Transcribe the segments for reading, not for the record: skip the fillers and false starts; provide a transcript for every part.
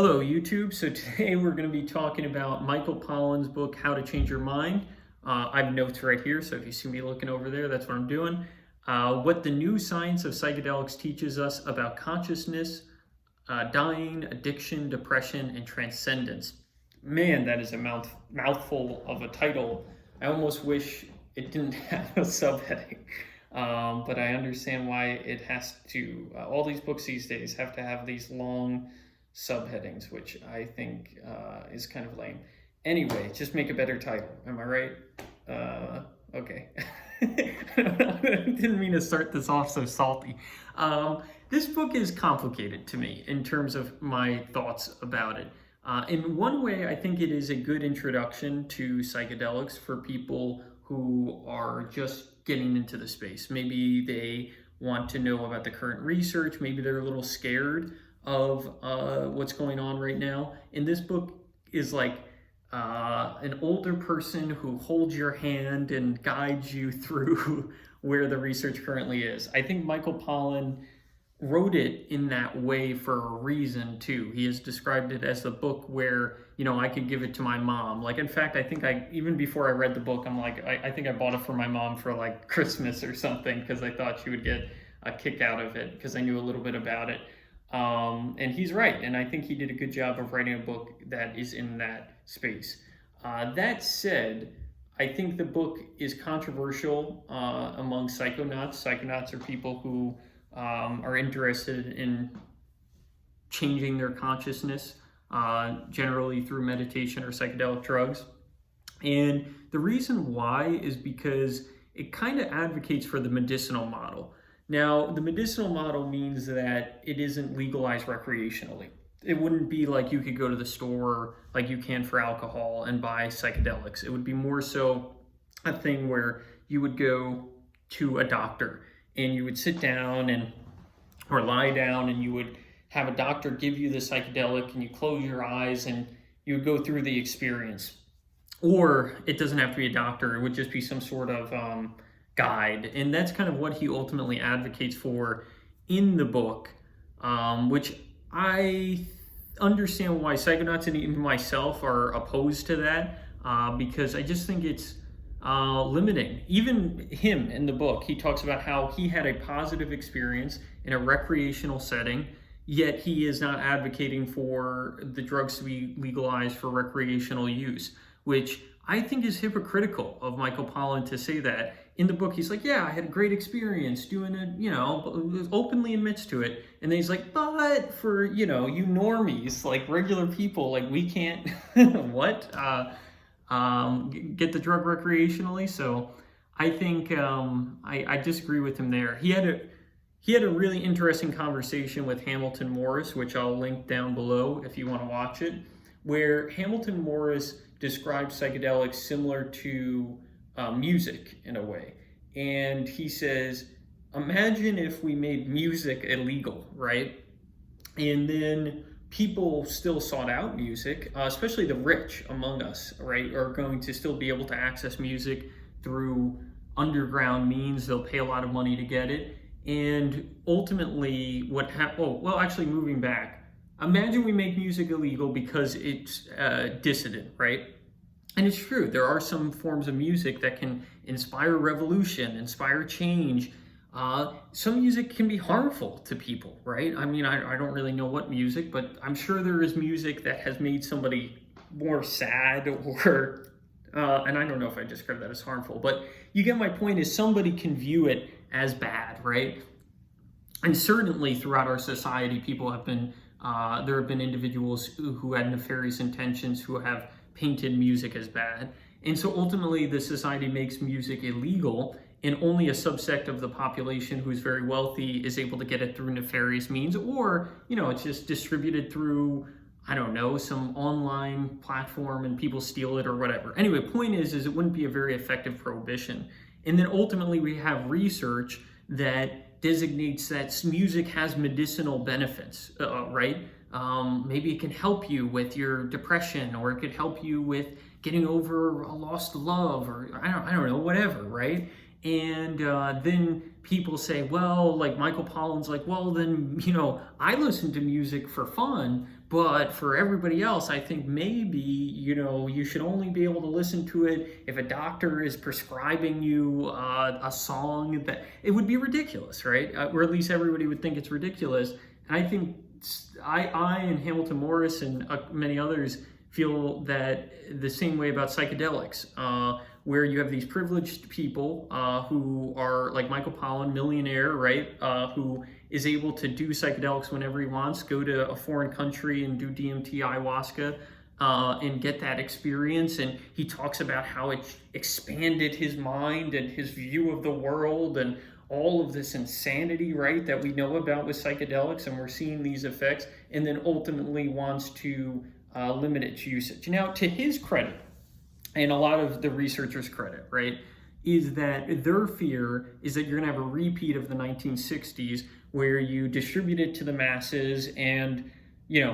Hello, YouTube. So today we're going to be talking about Michael Pollan's book, How to Change Your Mind. I have notes right here, so if you see me looking over there, that's what I'm doing. What the new science of psychedelics teaches us about consciousness, dying, addiction, depression, and transcendence. Man, that is a mouthful of a title. I almost wish it didn't have a subheading. But I understand why it has to, all these books these days have to have these long subheadings, which I think is kind of lame. Anyway, just make a better title. Am I right? Okay. I didn't mean to start this off so salty. This book is complicated to me in terms of my thoughts about it. In one way, I think it is a good introduction to psychedelics for people who are just getting into the space. Maybe they want to know about the current research. Maybe they're a little scared of what's going on right now. And this book is like an older person who holds your hand and guides you through where the research currently is. I think Michael Pollan wrote it in that way for a reason too. He has described it as the book where, I could give it to my mom. Like, in fact, I think even before I read the book, I'm like, I think I bought it for my mom for like Christmas or something, because I thought she would get a kick out of it because I knew a little bit about it. And he's right. And I think he did a good job of writing a book that is in that space. That said, I think the book is controversial among psychonauts. Psychonauts are people who are interested in changing their consciousness, generally through meditation or psychedelic drugs. And the reason why is because it kind of advocates for the medicinal model. Now, the medicinal model means that it isn't legalized recreationally. It wouldn't be like you could go to the store like you can for alcohol and buy psychedelics. It would be more so a thing where you would go to a doctor and you would sit down or lie down, and you would have a doctor give you the psychedelic, and you close your eyes and you would go through the experience. Or it doesn't have to be a doctor. It would just be some sort of guide. And that's kind of what he ultimately advocates for in the book, which I understand why psychonauts and even myself are opposed to that, because I just think it's limiting. Even him in the book, he talks about how he had a positive experience in a recreational setting, yet he is not advocating for the drugs to be legalized for recreational use, which I think is hypocritical of Michael Pollan to say that. In the book, he's like, yeah, I had a great experience doing it, openly admits to it. And then he's like, but for, you normies, like regular people, like we can't, what? Get the drug recreationally. So I think I disagree with him there. He had a really interesting conversation with Hamilton Morris, which I'll link down below if you want to watch it, where Hamilton Morris describes psychedelics similar to music in a way. And he says, imagine if we made music illegal, right? And then people still sought out music, especially the rich among us, right, are going to still be able to access music through underground means. They'll pay a lot of money to get it. And ultimately actually moving back, imagine we make music illegal because it's dissident, right? And it's true, there are some forms of music that can inspire revolution, inspire change. Some music can be harmful to people, right? I mean, I don't really know what music, but I'm sure there is music that has made somebody more sad or, and I don't know if I describe that as harmful, but you get my point, is somebody can view it as bad, right? And certainly throughout our society, people have been, there have been individuals who had nefarious intentions who have painted music as bad. And so ultimately the society makes music illegal, and only a subsect of the population who's very wealthy is able to get it through nefarious means, or, it's just distributed through, I don't know, some online platform and people steal it or whatever. Anyway, point is it wouldn't be a very effective prohibition. And then ultimately we have research that designates that music has medicinal benefits, right? Maybe it can help you with your depression, or it could help you with getting over a lost love, or I don't know, whatever, right? And then people say, well, like Michael Pollan's like, well, then, I listen to music for fun, but for everybody else, I think maybe, you should only be able to listen to it if a doctor is prescribing you a song. That it would be ridiculous, right? Or at least everybody would think it's ridiculous. And I think I and Hamilton Morris and many others feel that the same way about psychedelics, where you have these privileged people who are like Michael Pollan, millionaire, right, who is able to do psychedelics whenever he wants, go to a foreign country and do DMT, ayahuasca, and get that experience. And he talks about how it expanded his mind and his view of the world and all of this insanity, right, that we know about with psychedelics, and we're seeing these effects, and then ultimately wants to limit its usage. Now, to his credit, and a lot of the researchers' credit, right, is that their fear is that you're going to have a repeat of the 1960s where you distribute it to the masses and,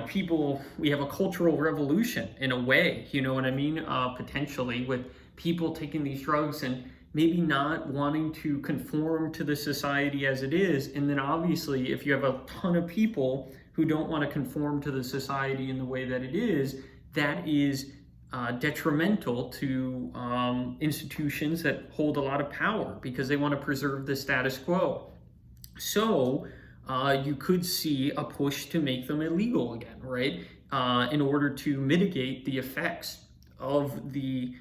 people, we have a cultural revolution in a way, you know what I mean, potentially, with people taking these drugs and maybe not wanting to conform to the society as it is. And then obviously, if you have a ton of people who don't want to conform to the society in the way that it is, that is detrimental to institutions that hold a lot of power because they want to preserve the status quo. So you could see a push to make them illegal again, right? In order to mitigate the effects of the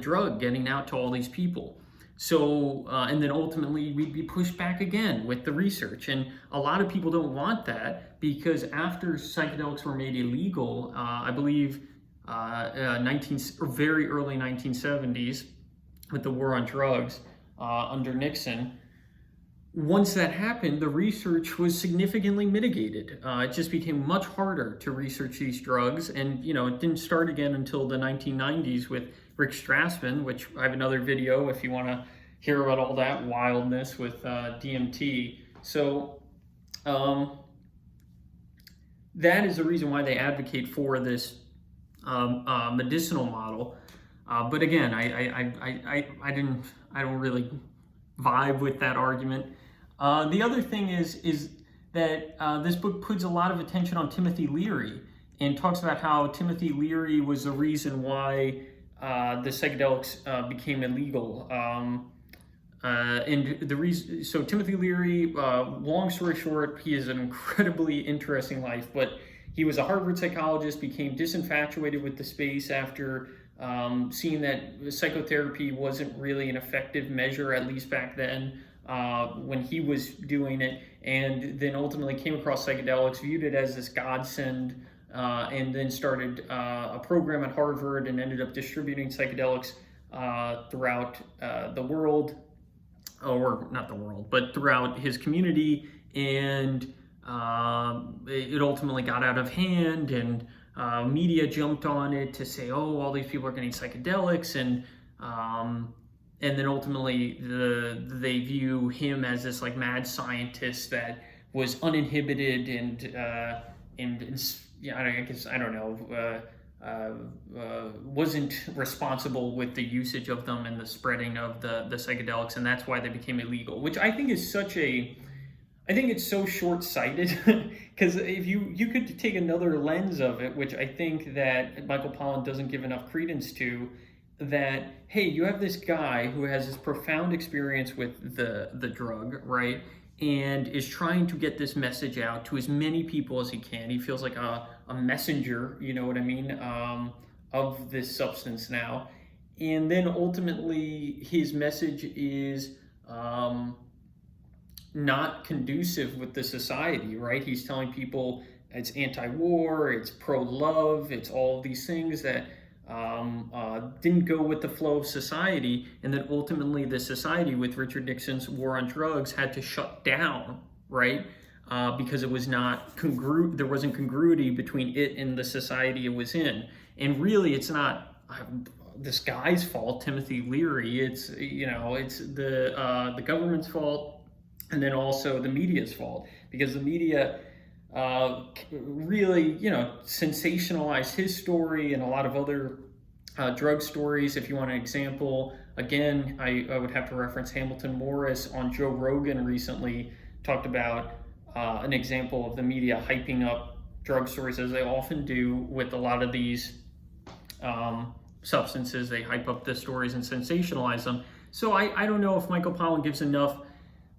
drug getting out to all these people. So, and then ultimately we'd be pushed back again with the research. And a lot of people don't want that because after psychedelics were made illegal, I believe very early 1970s with the war on drugs under Nixon, once that happened, the research was significantly mitigated. It just became much harder to research these drugs. And, it didn't start again until the 1990s with Rick Strassman, which I have another video if you want to hear about all that wildness with DMT. So that is the reason why they advocate for this medicinal model. But again, I don't really vibe with that argument. The other thing is that this book puts a lot of attention on Timothy Leary and talks about how Timothy Leary was the reason why the psychedelics became illegal. And the reason, so Timothy Leary, long story short, he has an incredibly interesting life, but he was a Harvard psychologist, became disinfatuated with the space after seeing that psychotherapy wasn't really an effective measure, at least back then, when he was doing it, and then ultimately came across psychedelics, viewed it as this godsend, and then started a program at Harvard and ended up distributing psychedelics throughout the world, or not the world, but throughout his community, and it ultimately got out of hand, and media jumped on it to say, oh, all these people are getting psychedelics, and then ultimately they view him as this like mad scientist that was uninhibited and yeah, I guess, I don't know, wasn't responsible with the usage of them and the spreading of the psychedelics, and that's why they became illegal, which I think is I think it's so short-sighted because if you could take another lens of it, which I think that Michael Pollan doesn't give enough credence to, that, hey, you have this guy who has this profound experience with the drug, right? And is trying to get this message out to as many people as he can. He feels like a messenger, you know what I mean, of this substance now. And then ultimately his message is not conducive with the society, right? He's telling people it's anti-war, it's pro-love, it's all of these things that didn't go with the flow of society, and then ultimately the society with Richard Nixon's war on drugs had to shut down, right? Because it was not there wasn't congruity between it and the society it was in. And really, it's not this guy's fault, Timothy Leary. It's it's the government's fault, and then also the media's fault, because the media really, sensationalized his story and a lot of other drug stories. If you want an example, again, I would have to reference Hamilton Morris on Joe Rogan recently, talked about an example of the media hyping up drugstores, as they often do with a lot of these substances. They hype up the stories and sensationalize them. So I don't know if Michael Pollan gives enough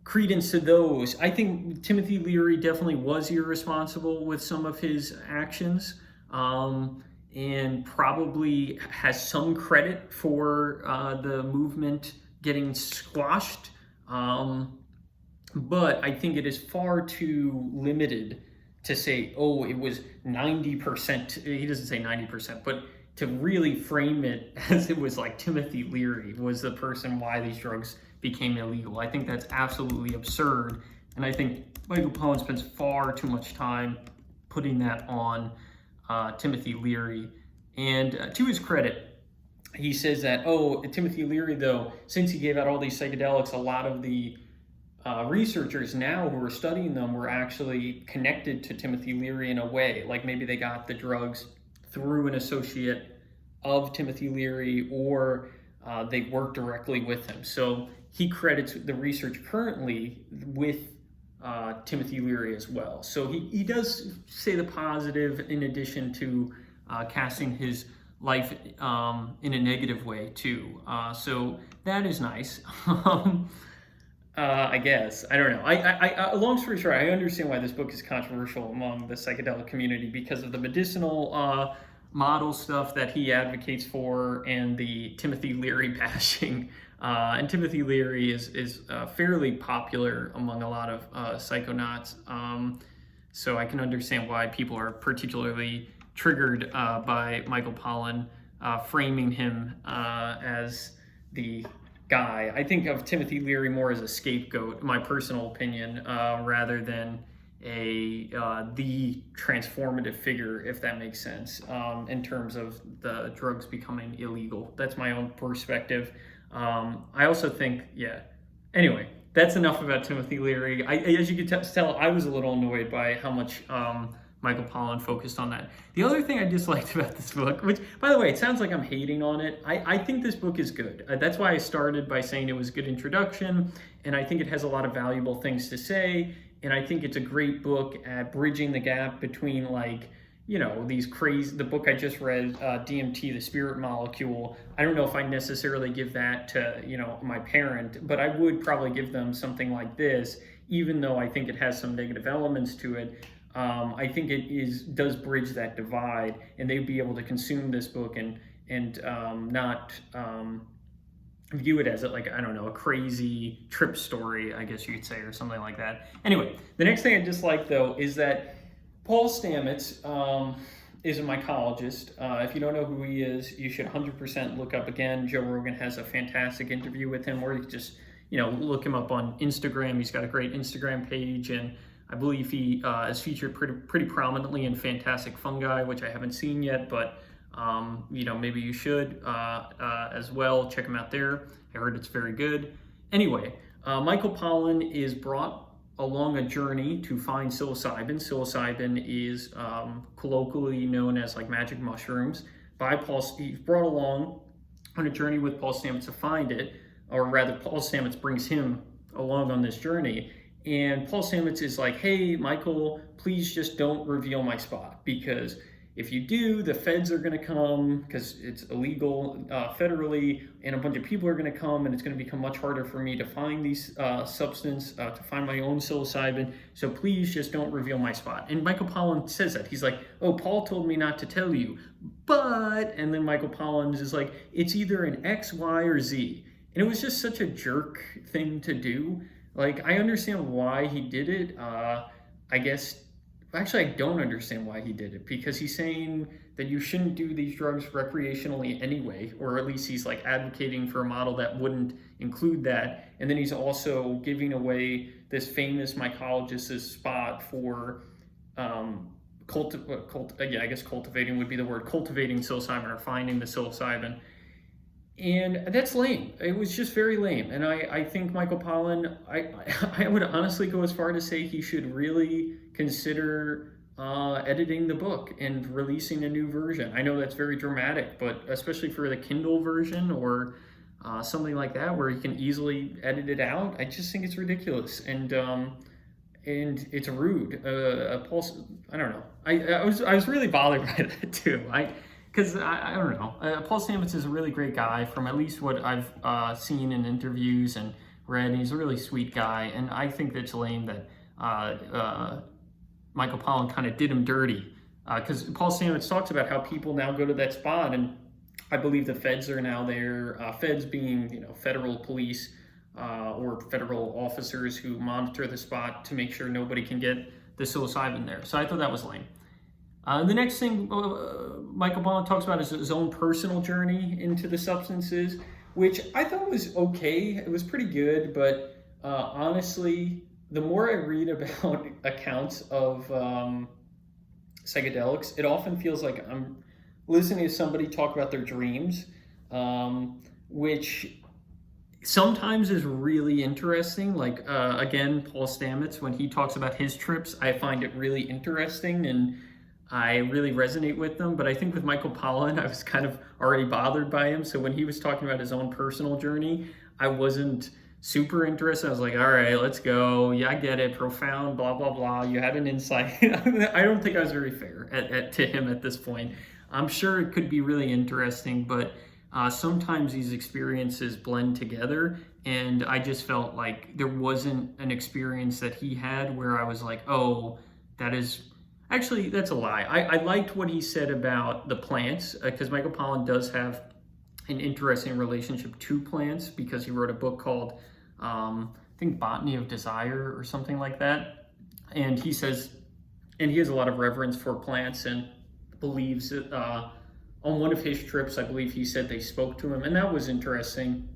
credence to those. I think Timothy Leary definitely was irresponsible with some of his actions, and probably has some credit for the movement getting squashed. But I think it is far too limited to say, oh, it was 90%. He doesn't say 90%, but to really frame it as it was like Timothy Leary was the person why these drugs became illegal. I think that's absolutely absurd. And I think Michael Pollan spends far too much time putting that on Timothy Leary. And to his credit, he says that, oh, Timothy Leary, though, since he gave out all these psychedelics, a lot of the researchers now who are studying them were actually connected to Timothy Leary in a way. Like maybe they got the drugs through an associate of Timothy Leary, or they worked directly with him. So he credits the research currently with Timothy Leary as well. So he does say the positive in addition to casting his life in a negative way too. So that is nice. I guess. I don't know. I long story short, I understand why this book is controversial among the psychedelic community because of the medicinal model stuff that he advocates for and the Timothy Leary bashing. And Timothy Leary is fairly popular among a lot of psychonauts. So I can understand why people are particularly triggered by Michael Pollan framing him as the guy. I think of Timothy Leary more as a scapegoat, my personal opinion, rather than the transformative figure, if that makes sense, in terms of the drugs becoming illegal. That's my own perspective. I also think, yeah. Anyway, that's enough about Timothy Leary. As you can tell, I was a little annoyed by how much Michael Pollan focused on that. The other thing I disliked about this book, which, by the way, it sounds like I'm hating on it. I think this book is good. That's why I started by saying it was a good introduction, and I think it has a lot of valuable things to say, and I think it's a great book at bridging the gap between, like, you know, the book I just read, DMT, The Spirit Molecule. I don't know if I necessarily give that to, you know, my parent, but I would probably give them something like this, even though I think it has some negative elements to it. I think it does bridge that divide, and they'd be able to consume this book and not view it as like, I don't know, a crazy trip story, I guess you could say, or something like that. Anyway, the next thing I dislike though is that Paul Stamets is a mycologist. If you don't know who he is, you should 100% look up. Again, Joe Rogan has a fantastic interview with him, or you could just, you know, look him up on Instagram. He's got a great Instagram page, and I believe he is featured pretty prominently in Fantastic Fungi, which I haven't seen yet, but you know, maybe you should as well. Check him out there. I heard it's very good. Anyway, Michael Pollan is brought along a journey to find psilocybin. Psilocybin is colloquially known as like magic mushrooms. He's brought along on a journey with Paul Stamets to find it, or rather, Paul Stamets brings him along on this journey. And Paul Stamets is like, hey, Michael, please just don't reveal my spot, because if you do, the feds are going to come because it's illegal federally, and a bunch of people are going to come, and it's going to become much harder for me to find these substance, to find my own psilocybin. So please just don't reveal my spot. And Michael Pollan says that. He's like, oh, Paul told me not to tell you. But, and then Michael Pollan is like, it's either an X, Y, or Z. And it was just such a jerk thing to do. Like, I understand why he did it. I guess, actually, I don't understand why he did it, because he's saying that you shouldn't do these drugs recreationally anyway, or at least he's like advocating for a model that wouldn't include that. And then he's also giving away this famous mycologist's spot for cultivating would be the word, cultivating psilocybin or finding the psilocybin. And that's lame. It was just very lame. And I think Michael Pollan, I would honestly go as far to say he should really consider editing the book and releasing a new version. I know that's very dramatic, but especially for the Kindle version or something like that where you can easily edit it out. I just think it's ridiculous, and it's rude. I don't know. I was really bothered by that too. Because I don't know. Paul Stamets is a really great guy from at least what I've seen in interviews and read. He's a really sweet guy, and I think that's lame that Michael Pollan kind of did him dirty. Because Paul Stamets talks about how people now go to that spot, and I believe the feds are now there. Feds being, federal police or federal officers who monitor the spot to make sure nobody can get the psilocybin there. So I thought that was lame. The next thing Michael Pollan talks about is his own personal journey into the substances, which I thought was okay. It was pretty good, but honestly, the more I read about accounts of psychedelics, it often feels like I'm listening to somebody talk about their dreams, which sometimes is really interesting. Like, again, Paul Stamets, when he talks about his trips, I find it really interesting and I really resonate with them. But I think with Michael Pollan, I was kind of already bothered by him. So when he was talking about his own personal journey, I wasn't super interested. I was like, all right, let's go. Yeah, I get it. Profound, blah, blah, blah. You had an insight. I don't think I was very fair to him at this point. I'm sure it could be really interesting, but sometimes these experiences blend together, and I just felt like there wasn't an experience that he had where I was like, oh, that's a lie. I liked what he said about the plants, because Michael Pollan does have an interesting relationship to plants, because he wrote a book called, I think, Botany of Desire or something like that. And he says, and he has a lot of reverence for plants and believes that on one of his trips, I believe he said they spoke to him, and that was interesting.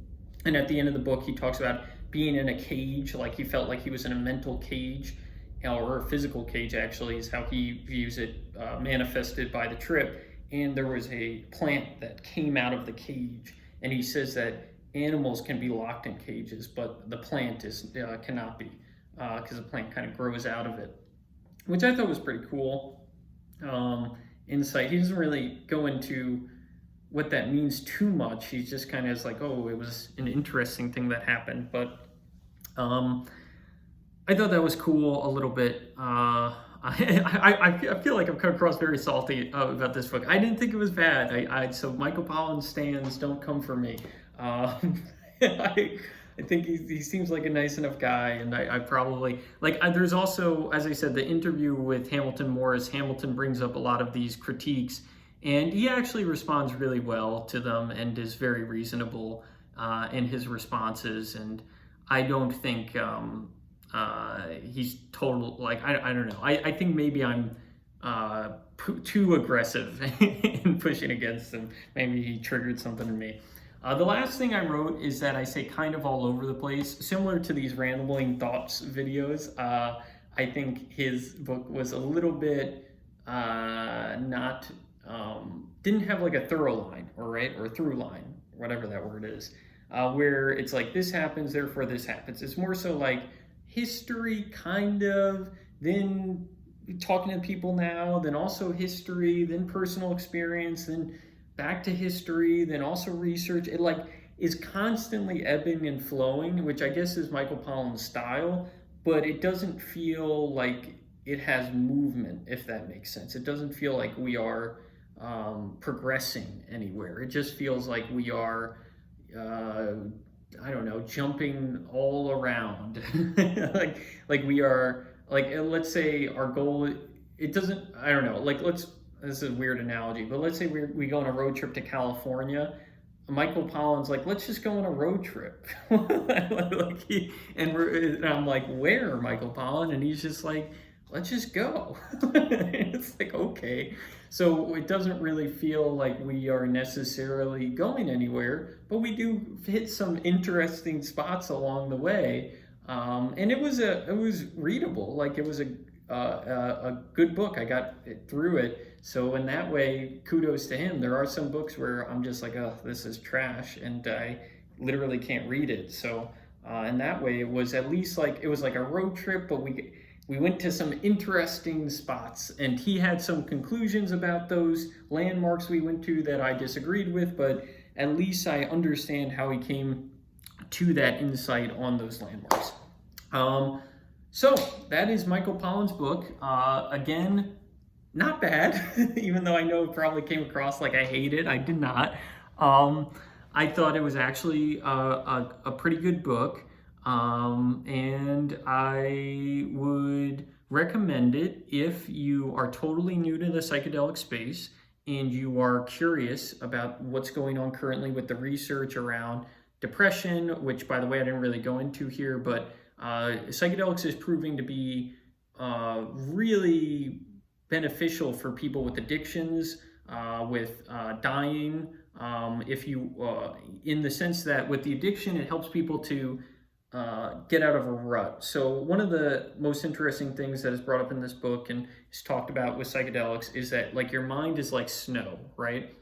And at the end of the book, he talks about being in a cage, like he felt like he was in a mental cage, or a physical cage, actually, is how he views it, manifested by the trip. And there was a plant that came out of the cage, and he says that animals can be locked in cages, but the plant cannot be, because the plant kind of grows out of it, which I thought was pretty cool insight. He doesn't really go into what that means too much. He's just kind of like, oh, it was an interesting thing that happened. But I thought that was cool a little bit. I feel like I've come across very salty about this book. I didn't think it was bad. So Michael Pollan stands, don't come for me. I think he seems like a nice enough guy, and I probably, there's also, as I said, the interview with Hamilton Morris. Hamilton brings up a lot of these critiques, and he actually responds really well to them and is very reasonable in his responses, and I don't think he's total, I don't know. I think maybe I'm too aggressive in pushing against him. Maybe he triggered something in me. The last thing I wrote is that I say kind of all over the place, similar to these rambling thoughts videos. I think his book was a little bit didn't have like a thorough line, or a through line, whatever that word is, where it's like this happens, therefore this happens. It's more so like history, kind of, then talking to people now, then also history, then personal experience, then back to history, then also research. It is constantly ebbing and flowing, which I guess is Michael Pollan's style, but it doesn't feel like it has movement, if that makes sense. It doesn't feel like we are progressing anywhere. It just feels like we are, I don't know, jumping all around. like we are, let's say our goal, it doesn't, I don't know, this is a weird analogy, but let's say we go on a road trip to California. Michael Pollan's like, let's just go on a road trip. And I'm like, where, Michael Pollan? And he's just like, let's just go. It's like, okay. So it doesn't really feel like we are necessarily going anywhere, but we do hit some interesting spots along the way. And it was readable. Like, it was a good book. I got through it. So in that way, kudos to him. There are some books where I'm just like, oh, this is trash, and I literally can't read it. So in that way, it was at least it was like a road trip, but we went to some interesting spots, and he had some conclusions about those landmarks we went to that I disagreed with, but at least I understand how he came to that insight on those landmarks. So that is Michael Pollan's book. Again, not bad, even though I know it probably came across like I hate it. I did not. I thought it was actually a pretty good book, and I would recommend it if you are totally new to the psychedelic space and you are curious about what's going on currently with the research around depression, which, by the way, I didn't really go into here, but psychedelics is proving to be really beneficial for people with addictions, with dying. If you, in the sense that with the addiction, it helps people to get out of a rut. So one of the most interesting things that is brought up in this book and is talked about with psychedelics is that like your mind is like snow, right?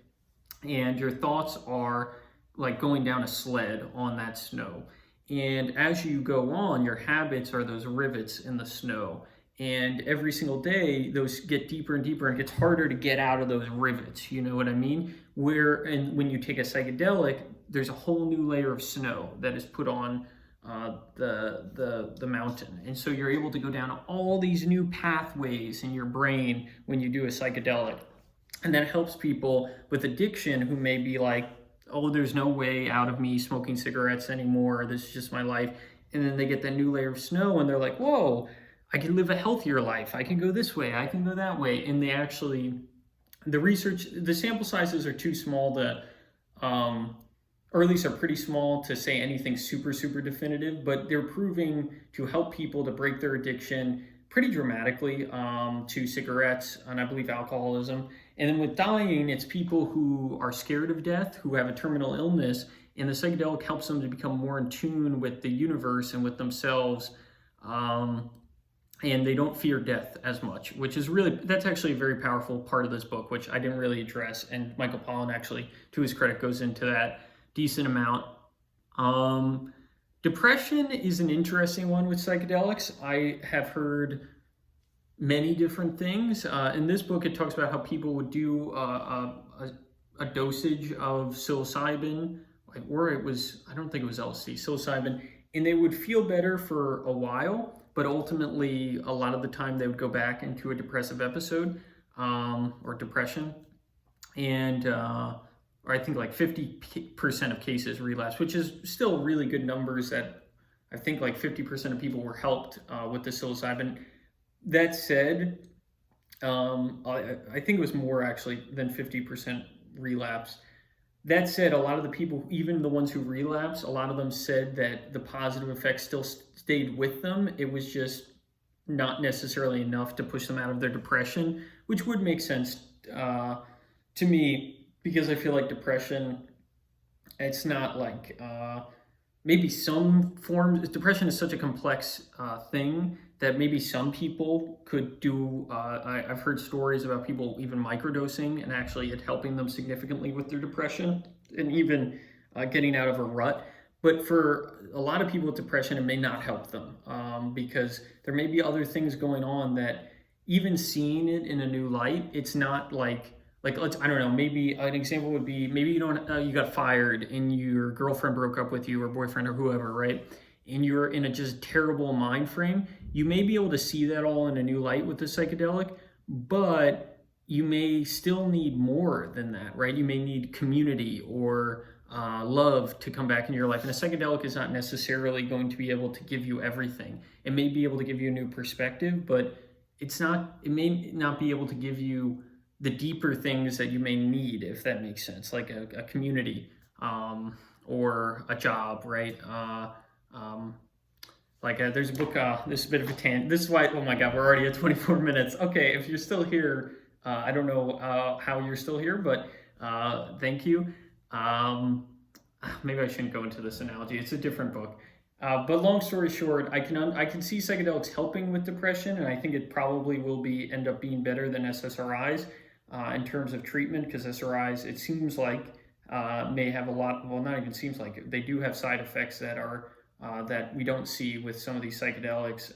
And your thoughts are like going down a sled on that snow. And as you go on, your habits are those rivets in the snow. And every single day, those get deeper and deeper, and it gets harder to get out of those rivets. You know what I mean? And when you take a psychedelic, there's a whole new layer of snow that is put on the mountain, and so you're able to go down all these new pathways in your brain when you do a psychedelic, and that helps people with addiction who may be like, oh, there's no way out of me smoking cigarettes anymore. This is just my life. And then they get that new layer of snow, and they're like, whoa, I can live a healthier life. I can go this way. I can go that way. And they actually, the research, the sample sizes are too small to, or at least are pretty small to say anything super, super definitive, but they're proving to help people to break their addiction pretty dramatically to cigarettes and I believe alcoholism. And then with dying, it's people who are scared of death, who have a terminal illness, and the psychedelic helps them to become more in tune with the universe and with themselves. And they don't fear death as much, which is really, that's actually a very powerful part of this book, which I didn't really address. And Michael Pollan actually, to his credit, goes into that decent amount. Depression is an interesting one with psychedelics. I have heard many different things. In this book, it talks about how people would do a dosage of psilocybin, or it was, I don't think it was LSD, psilocybin, and they would feel better for a while, but ultimately, a lot of the time, they would go back into a depressive episode or depression. And or I think like 50% of cases relapse, which is still really good numbers that I think like 50% of people were helped with the psilocybin. That said, I think it was more actually than 50% relapse. That said, a lot of the people, even the ones who relapse, a lot of them said that the positive effects still stayed with them. It was just not necessarily enough to push them out of their depression, which would make sense to me, because I feel like depression, it's not like, maybe some forms, depression is such a complex thing that maybe some people could do, I've heard stories about people even microdosing and actually it helping them significantly with their depression and even getting out of a rut. But for a lot of people with depression, it may not help them because there may be other things going on that even seeing it in a new light, it's not like let's, I don't know, maybe an example would be, maybe you got fired and your girlfriend broke up with you or boyfriend or whoever, right? And you're in a just terrible mind frame. You may be able to see that all in a new light with the psychedelic, but you may still need more than that, right? You may need community or love to come back into your life. And a psychedelic is not necessarily going to be able to give you everything. It may be able to give you a new perspective, but it may not be able to give you the deeper things that you may need, if that makes sense, like a community or a job, right? There's a book, this is a bit of a tangent. This is why, oh my God, we're already at 24 minutes. Okay, if you're still here, I don't know how you're still here, but thank you. Maybe I shouldn't go into this analogy. It's a different book. But long story short, I can see psychedelics helping with depression, and I think it probably will end up being better than SSRIs in terms of treatment, because SSRIs, it seems like, may have a lot, well, not even seems like, they do have side effects that are that we don't see with some of these psychedelics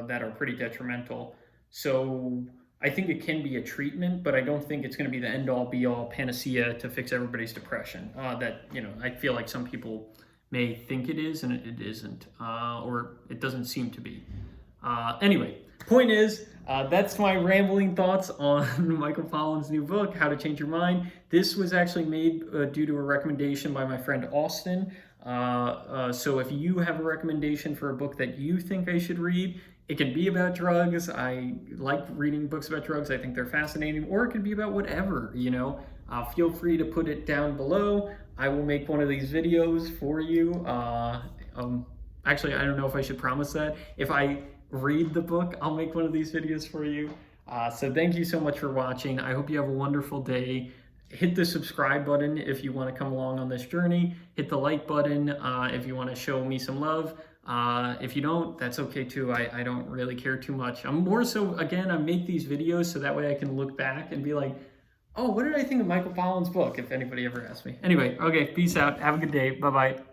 that are pretty detrimental. So I think it can be a treatment, but I don't think it's going to be the end-all, be-all panacea to fix everybody's depression. That, you know, I feel like some people may think it is, and it isn't, or it doesn't seem to be. Anyway, point is, that's my rambling thoughts on Michael Pollan's new book, How to Change Your Mind. This was actually made due to a recommendation by my friend Austin. So if you have a recommendation for a book that you think I should read, it can be about drugs. I like reading books about drugs. I think they're fascinating. Or it could be about whatever, you know. Feel free to put it down below. I will make one of these videos for you. Actually, I don't know if I should promise that. If I read the book, I'll make one of these videos for you. So thank you so much for watching. I hope you have a wonderful day. Hit the subscribe button if you want to come along on this journey. Hit the like button if you want to show me some love. If you don't, that's okay too. I don't really care too much. I'm more so, again, I make these videos so that way I can look back and be like, oh, what did I think of Michael Pollan's book, if anybody ever asks me. Anyway, okay, peace out. Have a good day. Bye-bye.